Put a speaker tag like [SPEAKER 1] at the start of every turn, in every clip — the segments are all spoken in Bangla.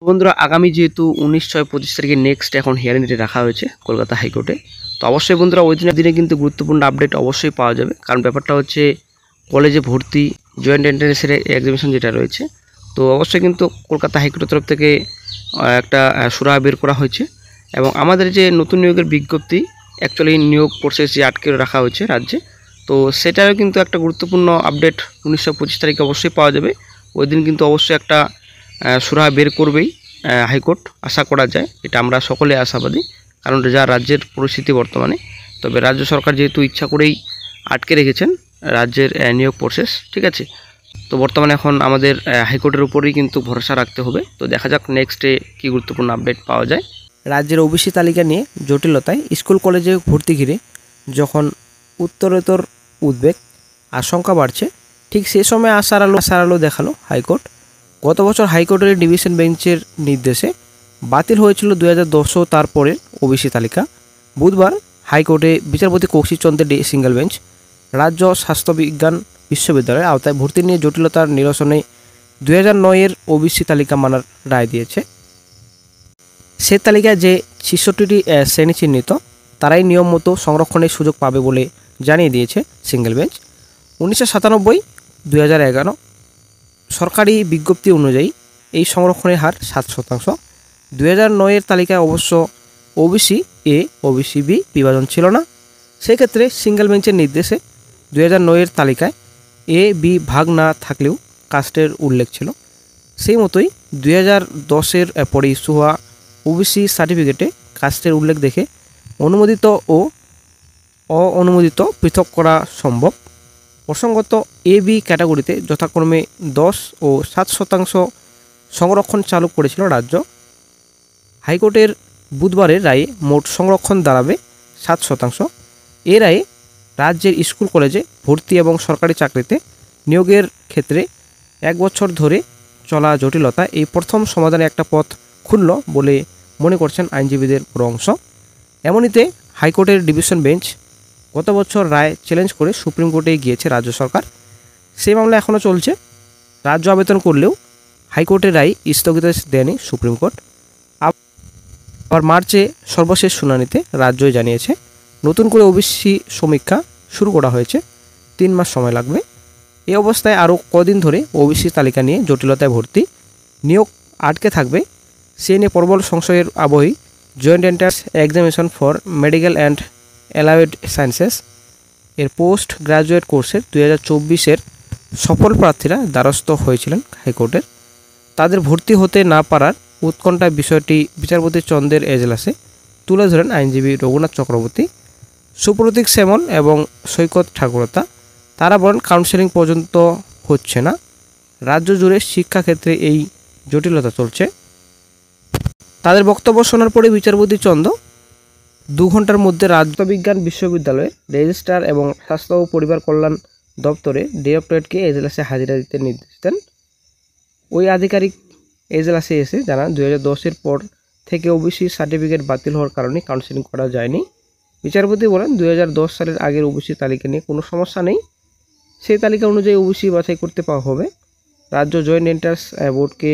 [SPEAKER 1] বন্ধুরা আগামী যেহেতু 19/6/25 তারিখে নেক্সট এখন হিয়ারিং ডেট রাখা হয়েছে কলকাতা হাইকোর্টে। তো অবশ্যই বন্ধুরা ওই দিনে কিন্তু গুরুত্বপূর্ণ আপডেট অবশ্যই পাওয়া যাবে, কারণ ব্যাপারটা হচ্ছে কলেজে ভর্তি জয়েন্ট এন্ট্রান্সের এক্সামিনেশন যেটা রয়েছে, তো অবশ্যই কিন্তু কলকাতা হাইকোর্টের তরফ থেকে একটা সুরাহা বের করা হয়েছে। এবং আমাদের যে নতুন নিয়োগের বিজ্ঞপ্তি অ্যাকচুয়ালি নিয়োগ প্রসেস যে আটকে রাখা হয়েছে রাজ্যে, তো সেটারও কিন্তু একটা গুরুত্বপূর্ণ আপডেট 19/25 তারিখে অবশ্যই পাওয়া যাবে। ওই দিন কিন্তু অবশ্যই একটা সুরাহা বের করবেই হাইকোর্ট, আশা করা যায়। এটা আমরা সকলে আশাবাদী, কারণ যা রাজ্যের পরিস্থিতি বর্তমানে। তবে রাজ্য সরকার যেহেতু ইচ্ছা করেই আটকে রেখেছেন রাজ্যের নিয়োগ প্রসেস, ঠিক আছে। তো বর্তমানে এখন আমাদের হাইকোর্টের উপরেই কিন্তু ভরসা রাখতে হবে। তো দেখা যাক নেক্সটে কী গুরুত্বপূর্ণ আপডেট পাওয়া যায়।
[SPEAKER 2] রাজ্যের ওবিসি তালিকা নিয়ে জটিলতায় স্কুল কলেজে ভর্তি ঘিরে যখন উত্তরোত্তর উদ্বেগ আশঙ্কা বাড়ছে, ঠিক সে সময় আশার আলো দেখালো হাইকোর্ট। গত বছর হাইকোর্টের ডিভিশন বেঞ্চের নির্দেশে বাতিল হয়েছিল 2010 ও তারপরের ওবিসি তালিকা। বুধবার হাইকোর্টে বিচারপতি কৌশিক চন্দ্রের সিঙ্গেল বেঞ্চ রাজ্য স্বাস্থ্যবিজ্ঞান বিশ্ববিদ্যালয়ের আওতায় ভর্তি নিয়ে জটিলতার নিরসনে 2009-এর ওবিসি তালিকা মানার রায় দিয়েছে। সে তালিকায় যে 66টি শ্রেণী চিহ্নিত তারাই নিয়ম মতো সংরক্ষণের সুযোগ পাবে বলে জানিয়ে দিয়েছে সিঙ্গেল বেঞ্চ। 1997-2011 সরকারি বিজ্ঞপ্তি অনুযায়ী এই সংরক্ষণের হার 7%। 2009-এর তালিকায় অবশ্য ওবিসি এ ওবিসি বি বিভাজন ছিল না। সেক্ষেত্রে সিঙ্গেল বেঞ্চের নির্দেশে 2009-এর তালিকায় এ বি ভাগ না থাকলেও কাস্টের উল্লেখ ছিল। সেই মতোই 2010-এর পরে ইস্যু হওয়া ওবিসি সার্টিফিকেটে কাস্টের উল্লেখ দেখে অনুমোদিত ও অননুমোদিত পৃথক করা সম্ভব। প্রসঙ্গত এ বি ক্যাটাগরিতে যথাক্রমে 10 ও 7% সংরক্ষণ চালু করেছিল রাজ্য। হাইকোর্টের বুধবারের রায়ে মোট সংরক্ষণ দাঁড়াবে 7%। এ রায়ে রাজ্যের স্কুল কলেজে ভর্তি এবং সরকারি চাকরিতে নিয়োগের ক্ষেত্রে 1 বছর ধরে চলা জটিলতা এই প্রথম সমাধানে একটা পথ খুলল বলে মনে করছেন আইনজীবীদের বড় অংশ। এমনিতে হাইকোর্টের ডিভিশন বেঞ্চ গত বছর রায় চ্যালেঞ্জ করে সুপ্রিম কোর্টে গিয়েছে রাজ্য সরকার। সেই মামলা এখনও চলছে। রাজ্য আবেদন করলেও হাইকোর্টের রায় স্থগিতাদেশ দেয়নি সুপ্রিম কোর্ট। আবার মার্চে সর্বশেষ শুনানিতে রাজ্যই জানিয়েছে নতুন করে ওবিসি সমীক্ষা শুরু করা হয়েছে, 3 মাস সময় লাগবে। এই অবস্থায় আরও কদিন ধরে ওবিসি তালিকা নিয়ে জটিলতায় ভর্তি নিয়োগ আটকে থাকবে সে নিয়ে প্রবল সংশয়ের আবহেই joint entrance examination for medical and allied sciences এর পোস্ট গ্রাজুয়েট কোর্সের 2024-এর সফল প্রার্থীরা দ্বারস্থ হয়েছিলেন হাইকোর্টের। তাদের ভর্তি হতে না পারার উৎকণ্ঠায় বিষয়টি বিচারপতি চন্দ্রের এজলাসে তুলে ধরেন আইনজীবী রঘুনাথ চক্রবর্তী, সুপ্রতীক সেমন এবং সৈকত ঠাকুরতা। তারা বলেন কাউন্সেলিং পর্যন্ত হচ্ছে না। রাজ্য জুড়ে শিক্ষাক্ষেত্রে এই জটিলতা চলছে। তাদের বক্তব্য শোনার পরে বিচারপতি চন্দ্র 2 ঘন্টার মধ্যে রাজ্যবিজ্ঞান বিশ্ববিদ্যালয়ের রেজিস্ট্রার এবং স্বাস্থ্য ও পরিবার কল্যাণ দপ্তরে ডিরেক্টরেটকে এজলাসে হাজিরা দিতে নির্দেশ দেন। ওই আধিকারিক এজলাসে এসে জানান 2010-এর পর থেকে ওবিসি সার্টিফিকেট বাতিল হওয়ার কারণে কাউন্সেলিং করা যায়নি। বিচারপতি বলেন 2010 সালের আগের ওবিসি তালিকা নিয়ে কোনো সমস্যা নেই, সেই তালিকা অনুযায়ী ওবিসি বাছাই করতে পাওয়া হবে। রাজ্য জয়েন্ট এন্ট্রান্স বোর্ডকে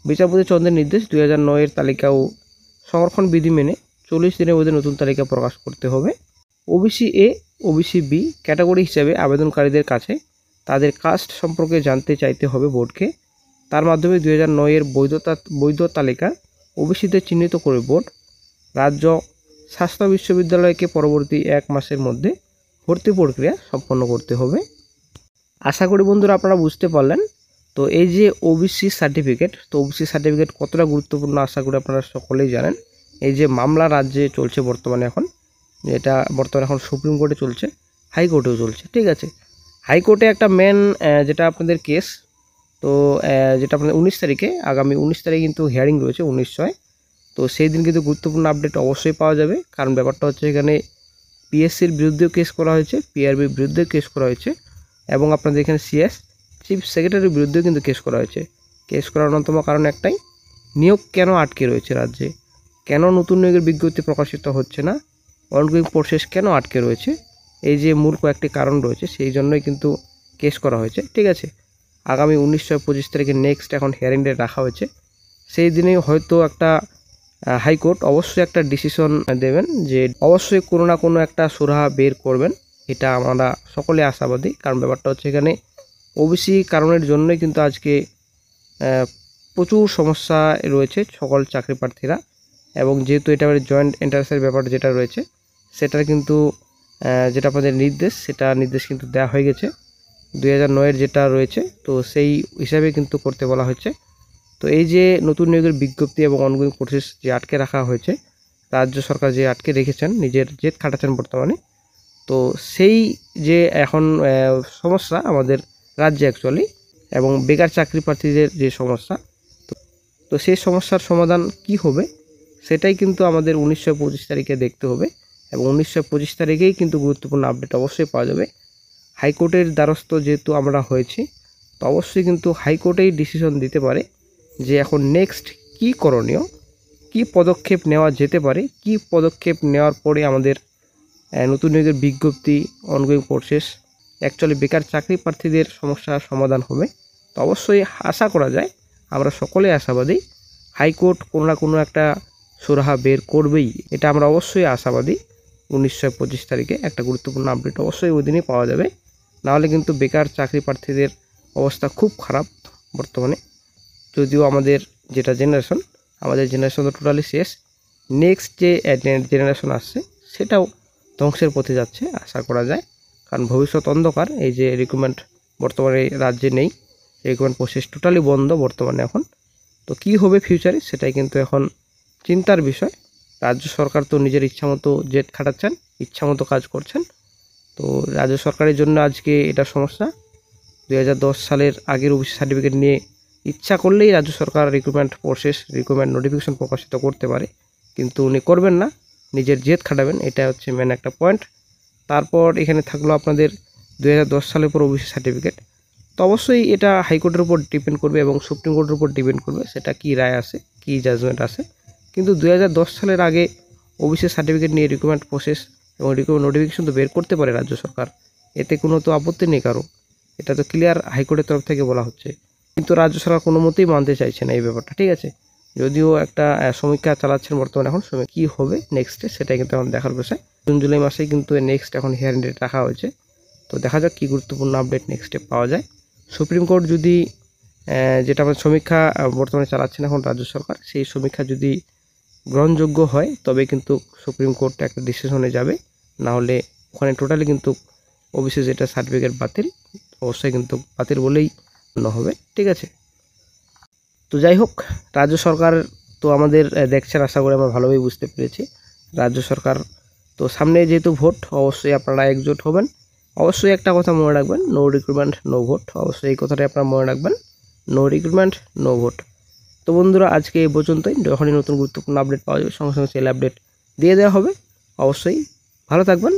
[SPEAKER 2] বিচারপতি চন্দ্রের নির্দেশ 2009-এর তালিকা ও সংরক্ষণ বিধি মেনে 40 দিনের মধ্যে নতুন তালিকা প্রকাশ করতে হবে। OBC A OBC B category হিসেবে আবেদনকারীদের কাছে তাদের কাস্ট সম্পর্কে জানতে চাইতে হবে বোর্ডকে। তার মাধ্যমে 2009-এর বৈধ তালিকা ওবিসিতে চিহ্নিত করে বোর্ড রাজ্য স্বাস্থ্য বিশ্ববিদ্যালয়কে পরবর্তী 1 মাসের মধ্যে ভর্তি প্রক্রিয়া সম্পন্ন করতে হবে। আশা করি বন্ধুরা আপনারা বুঝতে পারলেন। তো এই যে ওবিসি সার্টিফিকেট, তো ওবিসি সার্টিফিকেট কতটা গুরুত্বপূর্ণ আশা করি আপনারা সকলেই জানেন। এই যে মামলা রাজ্যে চলছে বর্তমানে এখন সুপ্রিম কোর্টে চলছে, হাইকোর্টেও চলছে, ঠিক আছে। হাইকোর্টে একটা মেন যেটা আপনাদের কেস, তো যেটা আপনাদের 19 তারিখে আগামী 19 তারিখে কিন্তু হিয়ারিং রয়েছে 19/6। তো সেই দিন কিন্তু গুরুত্বপূর্ণ আপডেট অবশ্যই পাওয়া যাবে, কারণ ব্যাপারটা হচ্ছে এখানে পিএসসির বিরুদ্ধেও কেস করা হয়েছে, পিআরবির বিরুদ্ধেও কেস করা হয়েছে এবং আপনাদের এখানে সিএস চিফ সেক্রেটারির বিরুদ্ধেও কিন্তু কেস করা হয়েছে। কেস করার অন্যতম কারণ একটাই, নিয়োগ কেন আটকে রয়েছে রাজ্যে, কেন নতুন নিয়োগের বিজ্ঞপ্তি প্রকাশিত হচ্ছে না, অনগোয়িং প্রসেস কেন আটকে রয়েছে, এই যে মূল কয়েকটি কারণ রয়েছে সেই জন্যই কিন্তু কেস করা হয়েছে, ঠিক আছে। আগামী 19/6/25 তারিখে নেক্সট এখন হিয়ারিং ডেট রাখা হয়েছে। সেই দিনেই হয়তো একটা হাইকোর্ট অবশ্যই একটা ডিসিশন দেবেন, যে অবশ্যই কোনো না কোনো একটা সুরাহা বের করবেন। এটা আমরা সকলে আশাবাদী, কারণ ব্যাপারটা হচ্ছে এখানে ওবিসি কারণের জন্যই কিন্তু আজকে প্রচুর সমস্যা রয়েছে সকল চাকরি প্রার্থীরা। এবং যেহেতু এটা জয়েন্ট এন্ট্রান্সের ব্যাপার যেটা রয়েছে, সেটার কিন্তু যেটা আপনাদের সেটা নির্দেশ কিন্তু দেওয়া হয়ে গেছে 2009-এর যেটা রয়েছে, তো সেই হিসাবে কিন্তু করতে বলা হয়েছে। তো এই যে নতুন নিয়োগের বিজ্ঞপ্তি এবং অনগোয়িং প্রসেস যে আটকে রাখা হয়েছে, রাজ্য সরকার যে আটকে রেখেছেন, নিজের জেদ খাটাচ্ছেন বর্তমানে, তো সেই যে এখন সমস্যা আমাদের রাজ্যে অ্যাকচুয়ালি, এবং বেকার চাকরি প্রার্থীদের যে সমস্যা, তো সেই সমস্যার সমাধান কি হবে সেটাই কিন্তু আমাদের 1925 তারিখে দেখতে হবে। এবং 1925 তারিখেই কিন্তু গুরুত্বপূর্ণ আপডেট অবশ্যই পাওয়া যাবে। হাইকোর্টের দ্বারস্থ যেহেতু আমরা হয়েছি, তো অবশ্যই কিন্তু হাইকোর্টেই ডিসিশন দিতে পারে যে এখন নেক্সট কী করণীয়, কী পদক্ষেপ নেওয়া যেতে পারে, কী পদক্ষেপ নেওয়ার পরে আমাদের নতুন নিয়োগের বিজ্ঞপ্তি, অনগোয়িং প্রসেস, অ্যাকচুয়ালি বেকার চাকরি প্রার্থীদের সমস্যার সমাধান হবে। তো অবশ্যই আশা করা যায়, আমরা সকলে আশাবাদী, হাইকোর্ট কোনো না কোনো একটা সুরাহা বের করবেই, এটা আমরা অবশ্যই আশাবাদী। 1925 তারিখে একটা গুরুত্বপূর্ণ আপডেট অবশ্যই ওই দিনই পাওয়া যাবে, নাহলে কিন্তু বেকার চাকরি প্রার্থীদের অবস্থা খুব খারাপ বর্তমানে। যদিও আমাদের যেটা জেনারেশন, আমাদের জেনারেশন তো টোটালি শেষ, নেক্সট যে জেনারেশন আসছে সেটাও ধ্বংসের পথে যাচ্ছে আশা করা যায়। কারণ ভবিষ্যৎ অন্ধকার, এই যে রিক্রুটমেন্ট বর্তমানে রাজ্যে নেই, রিক্রুটমেন্ট প্রসেস টোটালি বন্ধ বর্তমানে এখন। তো কী হবে ফিউচারে সেটাই কিন্তু এখন চিন্তার বিষয়। রাজ্য সরকার তো নিজের ইচ্ছামতো জেদ খাটাচ্ছেন, ইচ্ছামতো কাজ করছেন। তো রাজ্য সরকারের জন্য আজকে এটা সমস্যা। 2010 সালের আগের ওবিসি সার্টিফিকেট নিয়ে ইচ্ছা করলেই রাজ্য সরকার রিক্রুটমেন্ট প্রসেস, রিক্রুটমেন্ট নোটিফিকেশন প্রকাশিত করতে পারে, কিন্তু উনি করবেন না, নিজের জেদ খাটাবেন, এটা হচ্ছে মেন একটা পয়েন্ট। তারপর এখানে থাকলো আপনাদের 2010 সালের পর ওবিসি সার্টিফিকেট। তো অবশ্যই এটা হাইকোর্টের উপর ডিপেন্ড করবে এবং সুপ্রিম কোর্টের উপর ডিপেন্ড করবে, সেটা কি রায় আসে, কি জাজমেন্ট আসে। কিন্তু 2010 সালের আগে ওবিসি সার্টিফিকেট নিয়ে রিক্রুটমেন্ট প্রসেস এবং রিক্রুটমেন্ট নোটিফিকেশন তো বের করতে পারে রাজ্য সরকার, এতে কোনো তো আপত্তি নেই কারো, এটা তো ক্লিয়ার হাইকোর্টের তরফ থেকে বলা হচ্ছে। কিন্তু রাজ্য সরকার কোনো মতেই মানতে চাইছে না এই ব্যাপারটা, ঠিক আছে। যদিও একটা সমীক্ষা চালাচ্ছেন বর্তমানে, এখন সময় কী হবে নেক্সটে সেটাই কিন্তু এখন দেখার বিষয়। জুন জুলাই মাসেই কিন্তু নেক্সট এখন হিয়ারিং ডেট রাখা হয়েছে, তো দেখা যাক কী গুরুত্বপূর্ণ আপডেট নেক্সটে পাওয়া যায়। সুপ্রিম কোর্ট যদি যেটা আমাদের সমীক্ষা বর্তমানে চালাচ্ছেন এখন রাজ্য সরকার, সেই সমীক্ষা যদি গ্রহণযোগ্য হয় তবে কিন্তু সুপ্রিম কোর্ট একটা ডিসিশনে যাবে, না হলে ওখানে টোটালি কিন্তু ওবিসি যেটা সার্টিফিকেট বাতিল, অবশ্যই কিন্তু বাতিল বলেই গণ্য হবে, ঠিক আছে। তো যাই হোক, রাজ্য সরকার তো আমাদের দেখছেন, আশা করি আমরা ভালোভাবে বুঝতে পেরেছি। রাজ্য সরকার তো সামনে যেহেতু ভোট, অবশ্যই আপনারা একজোট হবেন। অবশ্যই একটা কথা মনে রাখবেন, নো রিক্রুটমেন্ট নো ভোট, অবশ্যই এই কথাটাই আপনারা মনে রাখবেন, নো রিক্রুটমেন্ট নো ভোট। তো বন্ধুরা, আজকে এই পর্যন্তই। যখনই নতুন গুরুত্বপূর্ণ আপডেট পাওয়া যাবে সঙ্গে সঙ্গে সেই আপডেট দিয়ে দেওয়া হবে। অবশ্যই ভালো থাকবেন।